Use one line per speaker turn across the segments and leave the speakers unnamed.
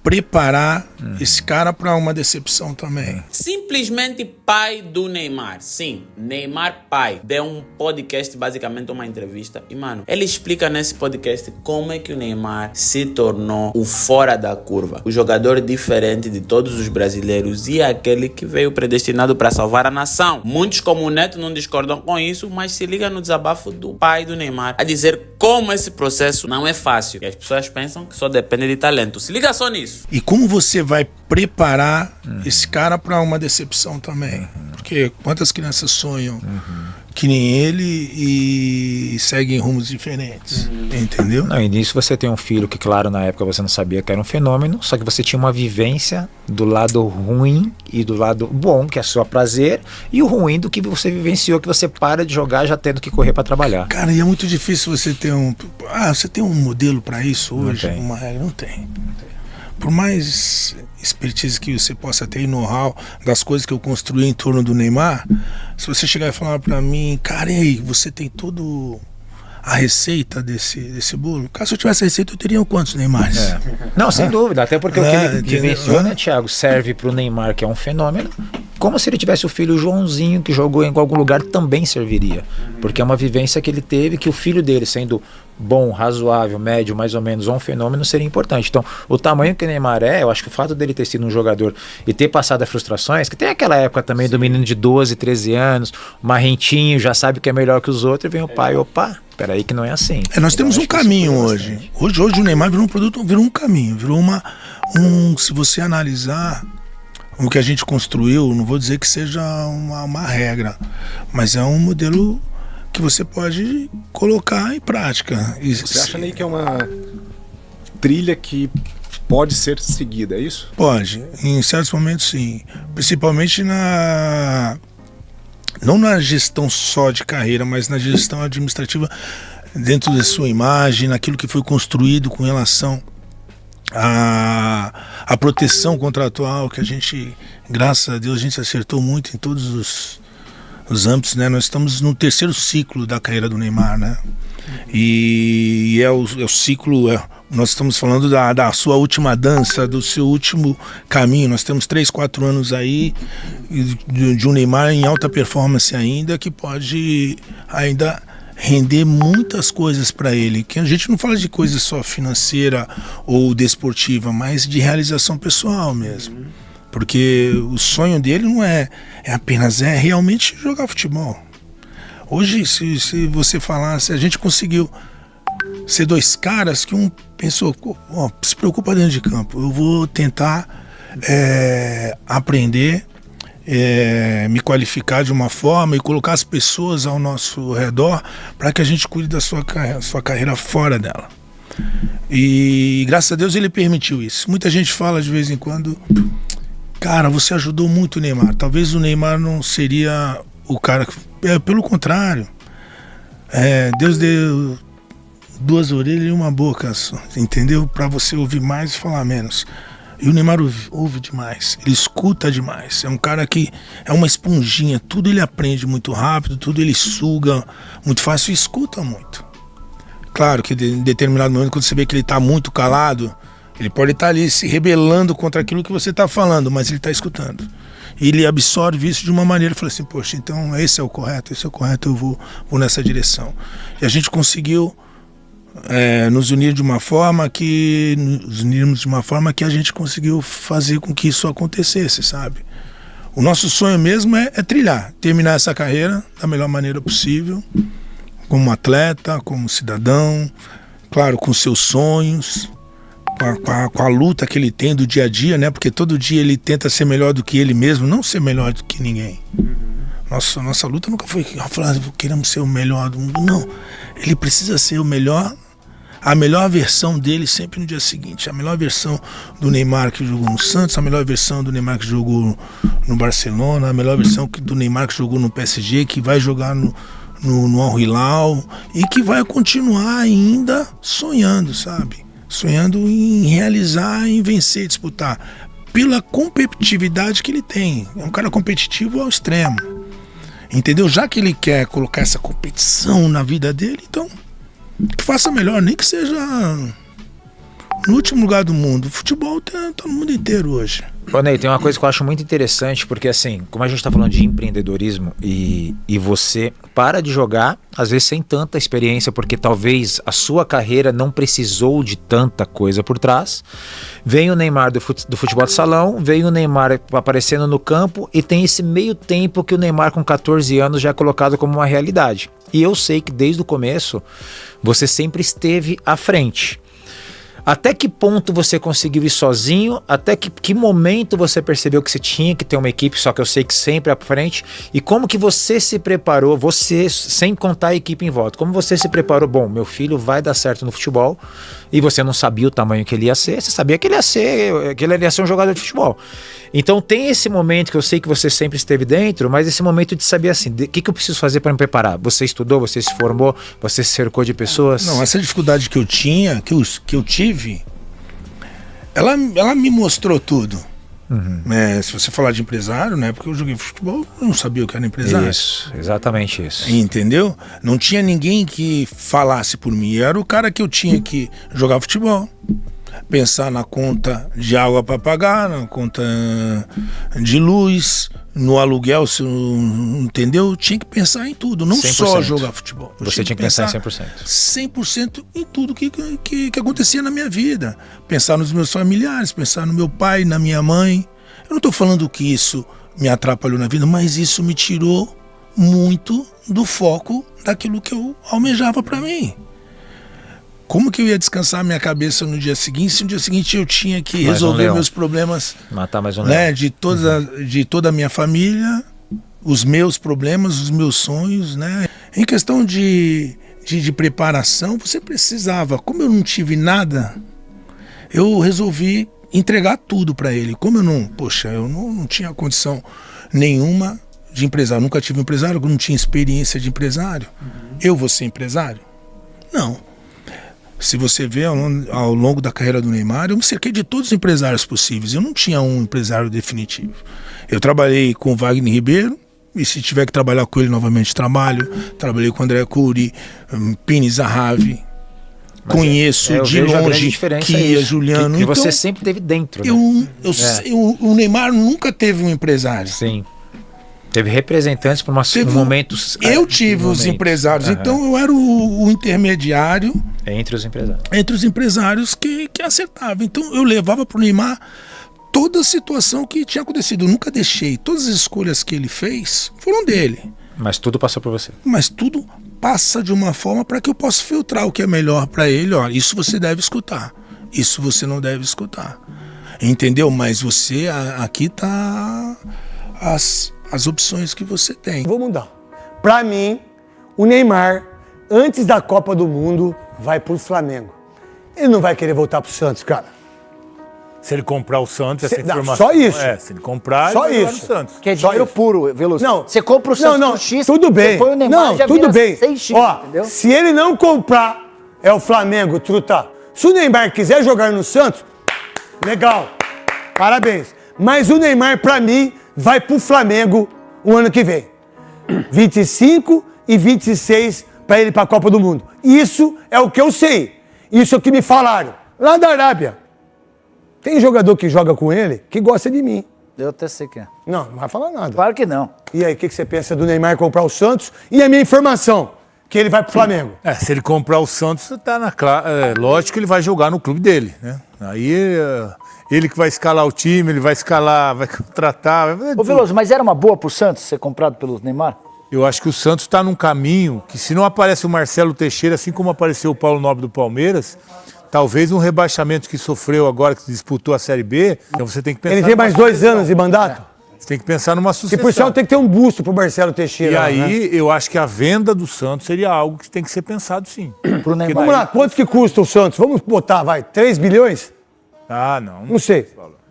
preparar esse cara para uma decepção também.
Simplesmente pai do Neymar. Sim, Neymar pai. Deu um podcast, basicamente uma entrevista. E, mano, ele explica nesse podcast como é que o Neymar se tornou o fora da curva. O jogador diferente de todos os brasileiros e aquele que veio predestinado para salvar a nação. Muitos como o Neto não discordam com isso, mas se liga no desabafo do pai do Neymar a dizer como esse processo não é fácil. E as pessoas pensam que só depende de talento. Se liga só nisso.
E como você vai preparar esse cara para uma decepção também? Porque quantas crianças sonham que nem ele e seguem rumos diferentes, entendeu?
Não, e nisso você tem um filho que, claro, na época você não sabia que era um fenômeno, só que você tinha uma vivência do lado ruim e do lado bom, que é seu prazer, e o ruim do que você vivenciou, que você para de jogar já tendo que correr para trabalhar.
Cara, e é muito difícil você ter você tem um modelo para isso hoje? Uma regra? Não tem. Por mais expertise que você possa ter e know-how das coisas que eu construí em torno do Neymar, se você chegar e falar pra mim, cara, e aí, você tem todo a receita desse bolo? Caso eu tivesse a receita, eu teria quantos Neymares?
Não, sem dúvida, até porque o que ele vivenciou, né, Thiago, serve pro Neymar, que é um fenômeno, como se ele tivesse o filho Joãozinho, que jogou em algum lugar, também serviria. Porque é uma vivência que ele teve, que o filho dele, sendo bom, razoável, médio, mais ou menos, ou um fenômeno, seria importante. Então, o tamanho que o Neymar eu acho que o fato dele ter sido um jogador e ter passado as frustrações, que tem aquela época também do menino de 12, 13 anos, marrentinho, já sabe que é melhor que os outros, e vem o pai, opa, peraí que não é assim.
Nós temos um caminho hoje. Hoje o Neymar virou um produto, virou um caminho, virou se você analisar o que a gente construiu, não vou dizer que seja uma regra, mas é um modelo que você pode colocar em prática.
Você acha, Ney, que é uma trilha que pode ser seguida, é isso?
Pode, em certos momentos sim, principalmente não na gestão só de carreira, mas na gestão administrativa dentro da sua imagem, naquilo que foi construído com relação à proteção contratual, que a gente, graças a Deus, a gente acertou muito em todos os âmbitos, né? Nós estamos no terceiro ciclo da carreira do Neymar, né? E é o ciclo, nós estamos falando da sua última dança, do seu último caminho. Nós temos 3, 4 anos aí de um Neymar em alta performance ainda, que pode ainda render muitas coisas para ele, que a gente não fala de coisa só financeira ou desportiva, mas de realização pessoal mesmo. Porque o sonho dele não é realmente jogar futebol. Hoje, se você falasse, a gente conseguiu ser dois caras que um pensou, se preocupa dentro de campo, eu vou tentar aprender, me qualificar de uma forma e colocar as pessoas ao nosso redor para que a gente cuide da sua carreira fora dela. E graças a Deus ele permitiu isso. Muita gente fala de vez em quando, cara, você ajudou muito o Neymar. Talvez o Neymar não seria o cara. Pelo contrário. Deus deu 2 orelhas e uma boca, entendeu? Para você ouvir mais e falar menos. E o Neymar ouve demais. Ele escuta demais. É um cara que é uma esponjinha. Tudo ele aprende muito rápido, tudo ele suga muito fácil e escuta muito. Claro que em determinado momento, quando você vê que ele está muito calado, ele pode estar ali se rebelando contra aquilo que você está falando, mas ele está escutando. E ele absorve isso de uma maneira e fala assim, poxa, então esse é o correto, eu vou nessa direção. E a gente conseguiu nos unir de uma forma que a gente conseguiu fazer com que isso acontecesse, sabe? O nosso sonho mesmo é trilhar, terminar essa carreira da melhor maneira possível, como atleta, como cidadão, claro, com seus sonhos, com a luta que ele tem do dia a dia, né? Porque todo dia ele tenta ser melhor do que ele mesmo, não ser melhor do que ninguém. Nossa luta nunca foi falar, queremos ser o melhor do mundo. Não, ele precisa ser o melhor, a melhor versão dele sempre no dia seguinte. A melhor versão do Neymar que jogou no Santos, a melhor versão do Neymar que jogou no Barcelona, a melhor versão do Neymar que jogou no PSG, que vai jogar no Al Hilal e que vai continuar ainda sonhando, sabe? Sonhando em realizar, em vencer, disputar, pela competitividade que ele tem. É um cara competitivo ao extremo, entendeu? Já que ele quer colocar essa competição na vida dele, então que faça melhor, nem que seja No último lugar do mundo. O futebol tá no mundo inteiro hoje.
Ô Ney, tem uma coisa que eu acho muito interessante, porque assim, como a gente tá falando de empreendedorismo e você para de jogar, às vezes sem tanta experiência, porque talvez a sua carreira não precisou de tanta coisa por trás. Vem o Neymar do futebol de salão, vem o Neymar aparecendo no campo e tem esse meio tempo que o Neymar com 14 anos já é colocado como uma realidade. E eu sei que desde o começo você sempre esteve à frente. Até que ponto você conseguiu ir sozinho? Até que momento você percebeu que você tinha que ter uma equipe, só que eu sei que sempre à frente? E como que você se preparou, você, sem contar a equipe em volta, como você se preparou? Bom, meu filho vai dar certo no futebol, e você não sabia o tamanho que ele ia ser, você sabia que ele ia ser um jogador de futebol. Então tem esse momento que eu sei que você sempre esteve dentro, mas esse momento de saber assim, o que eu preciso fazer para me preparar? Você estudou, você se formou, você se cercou de pessoas?
Não, essa dificuldade que eu tinha, que eu tive, ela me mostrou tudo. Uhum. Se você falar de empresário, né? Porque eu joguei futebol, eu não sabia o que era empresário.
Isso, exatamente isso.
Entendeu? Não tinha ninguém que falasse por mim. Eu era o cara que eu tinha que jogar futebol, pensar na conta de água para pagar, na conta de luz, no aluguel, entendeu? Eu tinha que pensar em tudo, não 100%. Só jogar futebol.
Você tinha que pensar em 100%.
100% em tudo que acontecia na minha vida. Pensar nos meus familiares, pensar no meu pai, na minha mãe. Eu não estou falando que isso me atrapalhou na vida, mas isso me tirou muito do foco daquilo que eu almejava para mim. Como que eu ia descansar minha cabeça no dia seguinte, se no dia seguinte eu tinha que resolver meus problemas,
matar mais um
leão, de toda a minha família, os meus problemas, os meus sonhos, né? Em questão de preparação, você precisava. Como eu não tive nada, eu resolvi entregar tudo para ele. Como eu não tinha condição nenhuma de empresário, nunca tive empresário, não tinha experiência de empresário. Eu vou ser empresário? Não. Se você vê ao longo da carreira do Neymar, eu me cerquei de todos os empresários possíveis. Eu não tinha um empresário definitivo. Eu trabalhei com o Wagner Ribeiro, e se tiver que trabalhar com ele novamente, trabalho. Trabalhei com o André Cury, Pini Zahavi. Conheço de longe Kia, Juliano.
Que você sempre teve dentro. Né?
O Neymar nunca teve um empresário.
Sim. Teve representantes para momentos.
Eu tive os empresários, então eu era o intermediário
entre os empresários.
Entre os empresários que acertavam. Então eu levava para o Neymar toda a situação que tinha acontecido. Eu nunca deixei. Todas as escolhas que ele fez foram dele.
Mas tudo passou por você.
Mas tudo passa de uma forma para que eu possa filtrar o que é melhor para ele. Olha, isso você deve escutar. Isso você não deve escutar. Entendeu? Mas você, aqui tá as opções que você tem.
Vou mudar. Para mim, o Neymar, antes da Copa do Mundo, vai pro Flamengo. Ele não vai querer voltar pro Santos, cara.
Se ele comprar o Santos, essa informação...
Só isso.
Se ele comprar,
só
ele vai
isso.
no Santos.
Que é dinheiro puro, Veloso.
Não.
Você compra o Santos por X,
tudo bem.
Depois o Neymar já
tudo bem.
6X, entendeu?
Se ele não comprar, é o Flamengo, truta. Se o Neymar quiser jogar no Santos, legal. Parabéns. Mas o Neymar, pra mim, vai pro Flamengo o ano que vem. 25 e 26 para ele ir pra Copa do Mundo. Isso é o que eu sei. Isso é o que me falaram. Lá da Arábia. Tem jogador que joga com ele que gosta de mim.
Eu até sei que é.
Não vai falar nada.
Claro que não.
E aí, o que você pensa do Neymar comprar o Santos? E a minha informação, que ele vai pro Flamengo.
Se ele comprar o Santos, tá lógico que ele vai jogar no clube dele, né? Aí ele que vai escalar o time, ele vai escalar, vai contratar.
Ô Veloso, mas era uma boa pro Santos ser comprado pelo Neymar?
Eu acho que o Santos está num caminho que, se não aparece o Marcelo Teixeira, assim como apareceu o Paulo Nobre do Palmeiras, talvez um rebaixamento que sofreu agora, que disputou a Série B, então você tem que pensar...
Ele tem mais 2 anos de mandato?
Você tem que pensar numa sucessão.
Que por sinal tem que ter um busto pro Marcelo Teixeira.
E
lá,
aí,
né?
eu acho que a venda do Santos seria algo que tem que ser pensado, sim.
Pro Neymar.
Vamos lá, quanto que custa o Santos? Vamos botar, 3 bilhões?
Não.
Não sei.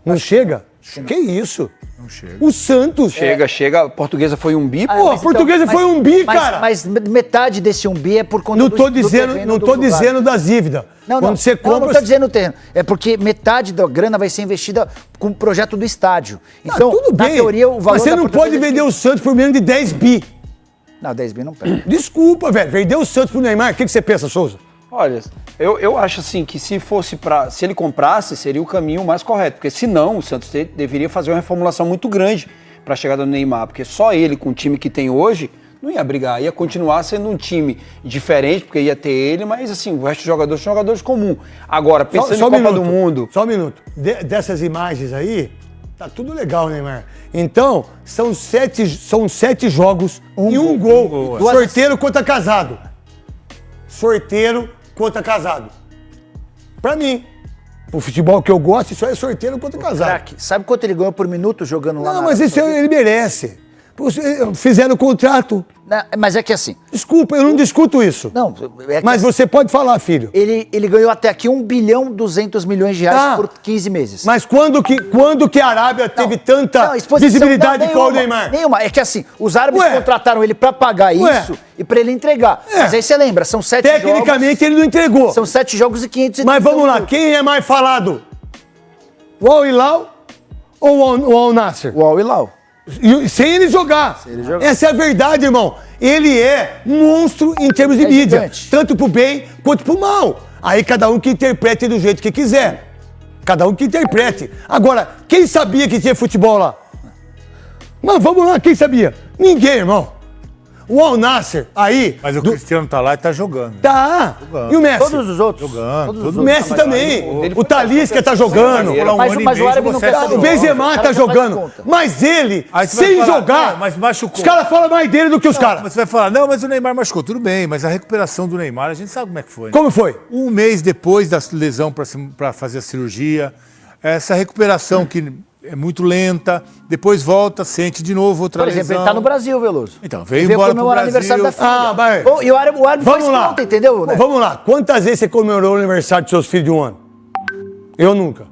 Não chega? Que isso?
Não chega.
O Santos...
Chega. A Portuguesa foi um bi.
Pô, a Portuguesa foi um bi, cara.
Mas metade desse um bi é por conta
Não
do
tô dizendo,
terreno
não
do
tô
lugar.
dizendo das dívidas. Quando você compra...
Não tô dizendo o terreno. É porque metade da grana vai ser investida com o projeto do estádio. Então,
tudo bem.
na teoria, o valor
Mas você
da
não
Portuguesa
pode vender o Santos por menos de 10 bi.
Não, 10 bi não pega.
Desculpa, velho. Vender o Santos pro Neymar, o que você pensa, Souza?
Olha, eu acho assim que se ele comprasse, seria o caminho mais correto, porque senão o Santos deveria fazer uma reformulação muito grande para a chegada do Neymar, porque só ele, com o time que tem hoje, não ia brigar, ia continuar sendo um time diferente, porque ia ter ele, mas assim, o resto dos jogadores são jogadores comuns. Agora, pensando em Copa do Mundo...
Só um minuto. Dessas imagens aí, tá tudo legal, Neymar. Então, são 7 jogos e um gol. Sorteiro contra casado. Sorteiro contra casado. Pra mim. O futebol que eu gosto, isso aí é sorteiro contra casado.
Craque, sabe quanto ele ganhou por minuto jogando lá?
Não, mas isso ele merece. Fizeram o contrato.
Não, mas é que assim...
Desculpa, eu não discuto isso.
Não, é que
mas você pode falar, filho.
Ele ganhou até aqui 1 bilhão 200 milhões de reais por 15 meses.
Mas quando que a Arábia teve tanta visibilidade com o Neymar?
Nenhuma. É que assim, os árabes contrataram ele pra pagar isso e pra ele entregar. Mas aí você lembra, são 7 jogos...
Tecnicamente ele não entregou.
São 7 jogos e 500...
Mas vamos lá, quem é mais falado? O Al Hilal ou o Al Nassr?
O Al Hilal.
Sem ele jogar. Essa é a verdade, irmão. Ele é monstro em termos de mídia. Gigante. Tanto pro bem quanto pro mal. Aí cada um que interprete do jeito que quiser. Cada um que interprete. Agora, quem sabia que tinha futebol lá? Mano, vamos lá, quem sabia? Ninguém, irmão. O Al Nassr aí...
Mas o Cristiano tá lá e tá jogando.
Tá.
Jogando.
E o Messi?
Todos os outros.
Jogando.
O Messi também. O Talisca tá jogando.
Mas o árabe não quer
O Benzema tá jogando. Mas ele, sem jogar,
mas machucou.
os caras falam mais dele do que os caras.
Mas você vai falar, não, mas o Neymar machucou. Tudo bem, mas a recuperação do Neymar, a gente sabe como é que foi. Né?
Como foi?
Um mês depois da lesão para fazer a cirurgia, essa recuperação que é muito lenta, depois volta, sente de novo outra lesão.
Por exemplo, ele tá no Brasil, Veloso.
Então, veio embora pro Brasil.
Aniversário da filha.
vai.
Bom, e o árabe faz conta, entendeu? Né?
Vamos lá. Quantas vezes você comemorou o aniversário dos seus filhos de 1 ano? Eu nunca.